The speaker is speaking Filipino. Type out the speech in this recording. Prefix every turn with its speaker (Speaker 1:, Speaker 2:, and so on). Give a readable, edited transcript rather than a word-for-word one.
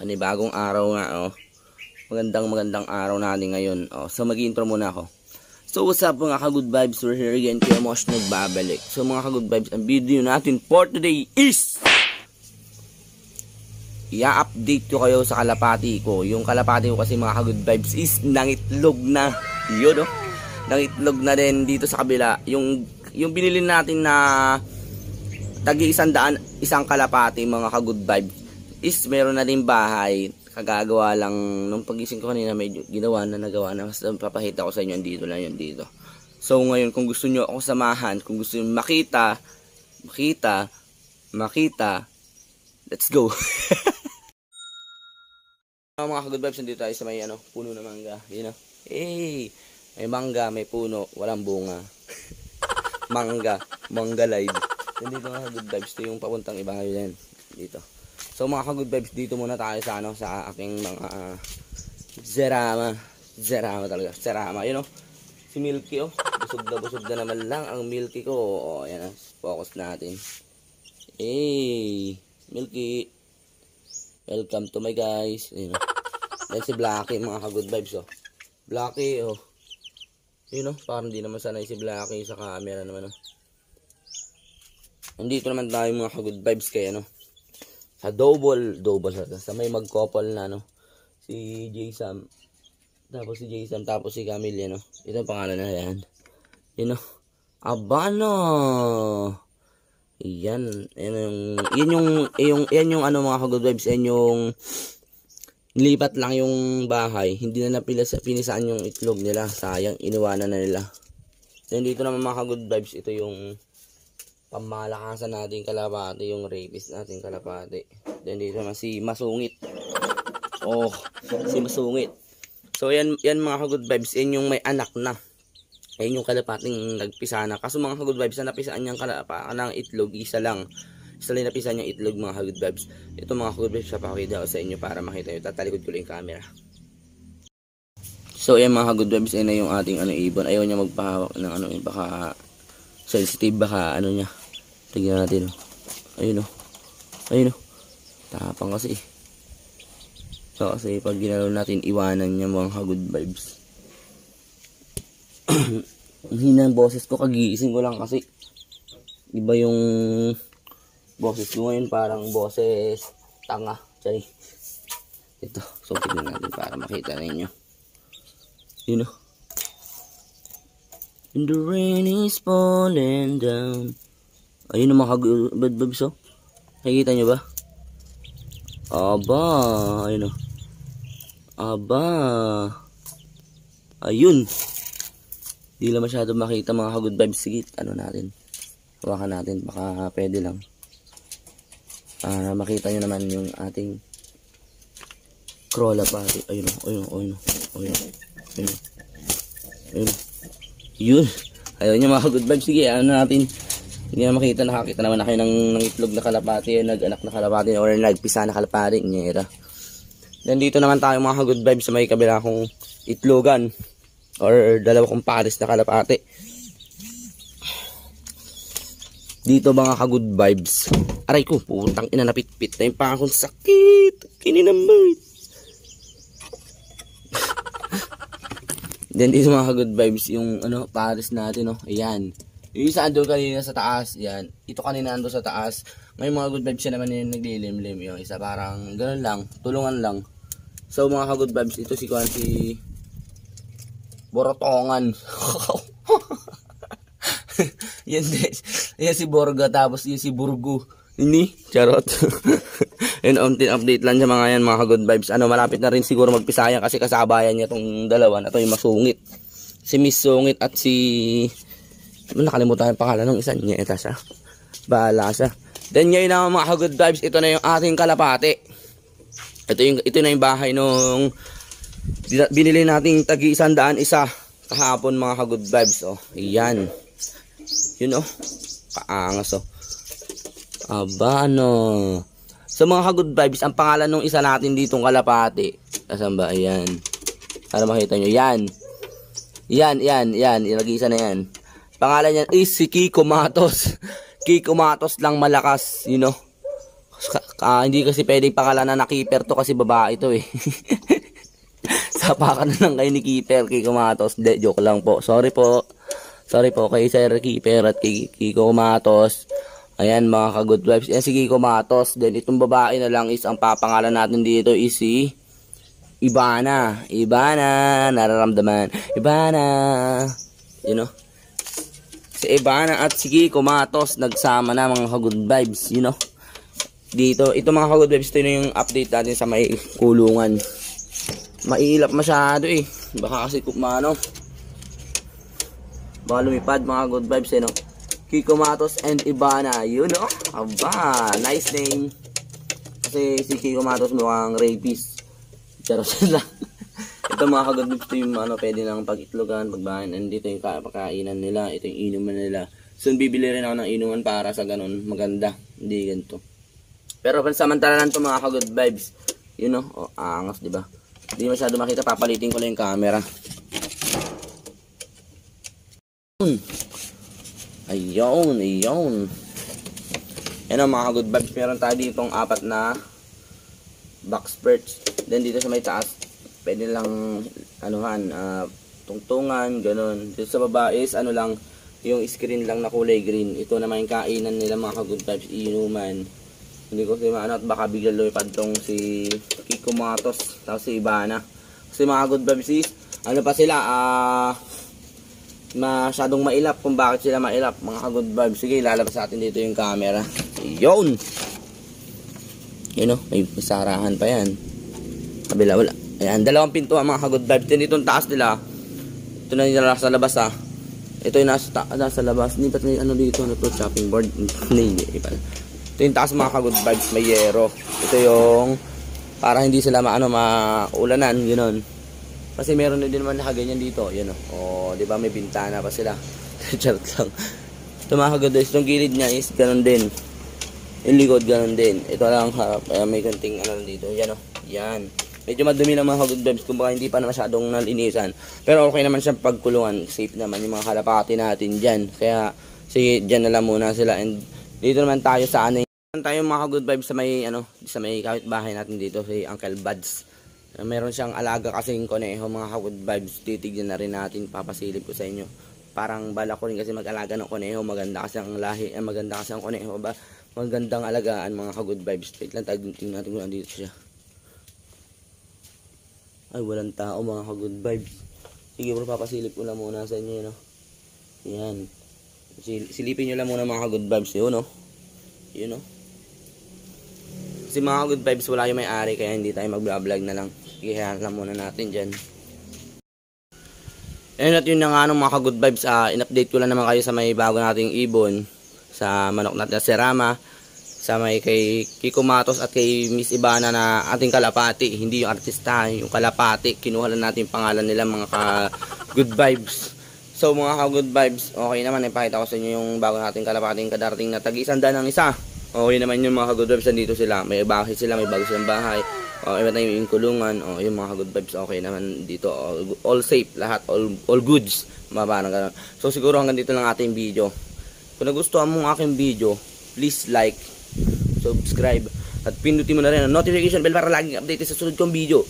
Speaker 1: Panibagong araw nga, magandang araw natin ngayon. So mag-intro muna ako. So what's up mga ka-good vibes, we're here again, Kuya Mosh nagbabalik. So mga ka-good vibes, ang video natin for today is i-update ko kayo sa kalapati ko. Yung kalapati ko kasi mga ka-good vibes is nangitlog na. Yun nangitlog na din dito sa kabila. Yung binili natin na tagi 100 isang kalapati mga ka-good vibes is meron na din bahay. Kagagawa lang nung pagising ko kanina, medyo nagawa na. Mas papahita ko sa inyo dito lang yun dito. So ngayon kung gusto nyo ako samahan, kung gusto nyo makita, let's go. Mga ka-good vibes, nandito tayo sa may puno na mangga. Hey, may mangga, may puno, walang bunga. mangga live. Nandito mga ka-good vibes, ito yung papuntang ibahay yan dito. So mga ka-good vibes, dito muna tayo sa aking mga Zerama talaga. Zerama, si Milky busog na naman lang ang Milky ko. Ayan, focus natin. Hey, Milky, welcome to my guys. Then si Blacky mga ka-good vibes. Blacky, parang di naman sanay si Blacky sa camera naman. Nandito naman tayo mga ka-good vibes kaya sa double sa may mag-couple na si Jason, tapos si Camille ito ang pangalan na yan, Abano. Yan yung mga ka-good vibes, yan yung nilipat lang yung bahay, hindi na pinisaan yung itlog nila, sayang, iniwanan na nila. Then dito naman mga ka-good vibes, ito yung pamalakasan natin kalapati, yung rapist natin kalapati. Then dito naman si Masungit. Si Masungit. So yan mga ka-good vibes, yan yung may anak na. Yan yung kalapating nagpisa na. Kaso mga ka-good vibes, na napisaan niyang kalapa ng itlog, isa lang napisaan niyang itlog mga ka-good vibes. Ito mga ka-good vibes, papakita ko sa inyo para makita nyo. Tatalikod ko lang yung camera. So yan mga ka-good vibes, yan na yung ating ibon. Ayaw niya magpahawak ng baka sensitive, baka niya. Tignan natin. Ayun. Tapang kasi. So kasi pag ginalaw natin, iwanan niya mga ka-good vibes. Ang hina ng boses ko, kagigising ko lang kasi iba yung boses ko ngayon, parang boses tanga. Sorry. Ito, so tignan natin para makita ninyo. And the rain is falling down. Ayun ang mga ka-good vibes. Nakikita nyo ba? Ayun. Di lang masyado makita mga ka-good vibes. Sige, natin. Hawakan natin. Baka pwede lang. Para makita nyo naman yung ating crawler pati. Ayun. Yun. Ayaw nyo mga ka-good vibes. Sige, natin. Hindi na makita, nakakita naman na kayo ng itlog na kalapati, nag-anak na kalapati, or nagpisa na kalapati. Then dito naman tayo mga ka-good vibes sa may kabila kong itlogan, or dalawa kong pares na kalapati. Dito mga ka-good vibes. Aray ko, putang ina, napitpit na yung pangakong sakit. Kininambay. Then dito mga ka-good vibes, yung pares natin, ayan. Yung isa andun kanina sa taas, yan. Ito kanina andun sa taas. May mga good vibes siya naman yung naglilimlim. Yung isa parang ganun lang, tulungan lang. So mga ka-good vibes, ito si Borotongan. Yan si Borga, tapos yan si Burgo. Ini, charot. Yun, update lang sa mga yan mga ka-good vibes. Malapit na rin siguro magpisaya kasi kasabayan niya tong dalawa na to, yung Masungit. Si Miss Sungit at si... nakalimutan yung pangalan ng isa niya. Ito siya. Bahala siya. Then ngayon na mga ka-good vibes, ito na yung ating kalapati. Ito na yung bahay nung binili nating tagi 100 isa kahapon mga ka-good vibes. Ayan. Kaangas So mga ka-good vibes, ang pangalan nung isa natin ditong kalapati. Asan ba? Ayan. Para makita nyo. Yan. Ilagay isa na yan. Pangalan niyan is si Kiko Matos. Kiko Matos lang malakas, Hindi kasi pwedeng pakalanan na keeper to kasi babae to eh. Sapakan na lang kayo ni keeper, Kiko Matos. De, joke lang po. Sorry po. Sorry po kay Sir Keeper at kay Kiko Matos. Ayan mga ka-good vibes. Ayan si Kiko Matos. Then itong babae na lang is ang papangalan natin dito is si Ibana. Ibana. Nararamdaman. Ibana. You know? Si Ibana at si Kiko Matos nagsama na mga ka-good vibes. You know? Dito. Ito mga ka-good vibes. Ito yung update natin sa may kulungan. Mailap masyado eh. Baka kasi kumano. Baka lumipad mga good vibes eh no. Kiko Matos and Ibana. You know. Aba. Nice name. Kasi si Kiko Matos mukhang rapist. Charot lang. Ito mga ka-good vibes. Ito yung ano, pwede nang pag-itlogan, pagbahan. And dito yung pakainan nila. Ito yung inuman nila. Soon bibili rin ako ng inuman para sa ganun. Maganda. Hindi ganito. Pero pansamantala lang ito mga ka-good vibes. You know. Oh, angas diba. Hindi masyado makita, papalitin ko lang yung camera. Ayun, ayun. Yan ang mga good vibes. Meron tayo ditong 4 na box perch. Then dito sa may taas, pwede lang anuhan, tungtungan, ganun. Dito sa baba is ano lang, yung screen lang na kulay green. Ito naman yung kainan nila mga good vibes, inuman. Hindi ko kasi maano at baka bigla lumipad tong si Kiko Matos tapos si Ibana. Kasi mga good vibes is, ano pa sila, masyadong mailap kung bakit sila mailap mga good vibes. Sige, lalabas sa atin dito yung camera. Yun! Yun o, may sarahan pa yan. Kabila, wala. Ayan, 2 pintuan mga good vibes. Then itong taas nila, ito na nila sa labas ha. Ito yung nasa labas. Hindi ba't may ano dito, ano to, chopping board? Hindi, iba. Ito yung taas mga ka-good vibes, may yero. Ito yung para hindi sila maulanan, ganoon. Kasi meron na din naman nakaganyan dito, yun o. Di ba may bintana pa sila. Charot lang. Ito mga ka-good vibes, itong gilid niya is ganoon din. Yung likod ganoon din. Ito lang harap, may konting ano dito, yan o. Yan. Medyo madumi lang mga ka-good vibes, kung baka hindi pa na masyadong nalinisan. Pero okay naman siya pagkulungan, safe naman yung mga kalapati natin dyan. Kaya sige, dyan na lang muna sila. And dito naman tayo sa ano, tayo mga good vibes sa may kapitbahay natin dito, si Uncle Buds. Meron siyang alaga kasing koneho mga good vibes. Titignan na rin natin, papasilip ko sa inyo. Parang bala ko rin kasi mag-alaga ng koneho, maganda kasi ang lahi, maganda kasi ang koneho ba. Magandang alagaan mga good vibes. Wait lang, tingnan natin kung nandito siya. Ay, walang tao mga good vibes. Sige bro, papasilip ko lang muna sa inyo, no. Yan. Silipin nyo lang muna mga good vibes yun, no? Yun, no? Kasi mga good vibes, wala yung may-ari, kaya hindi tayo mag-vlog na lang. Sige, hayan lang muna natin dyan. Ayun at yun na nga mga good vibes, in-update ko lang naman kayo sa may bago nating ibon. Sa manok natin na si Rama. Sa may kay Kiko Matos at kay Miss Ibana na ating kalapati. Hindi yung artista, yung kalapati. Kinuha lang natin yung pangalan nila mga ka-good vibes. So mga ka-good vibes, okay naman, ipakita ko sa inyo yung bago nating kalapating kadarating na tag-100 ng isa. Okay naman yung mga ka-good vibes, nandito sila. May bahay sila, may bago silang bahay. Iba tayo yung kulungan. Yung mga ka-good vibes, okay naman dito. All safe, lahat, all goods. Parang ganun. So siguro hanggang dito lang ating video. Kung nagustuhan mo ang aking video, please like, subscribe, at pindutin mo na rin ang notification bell para laging update sa sunod kong video.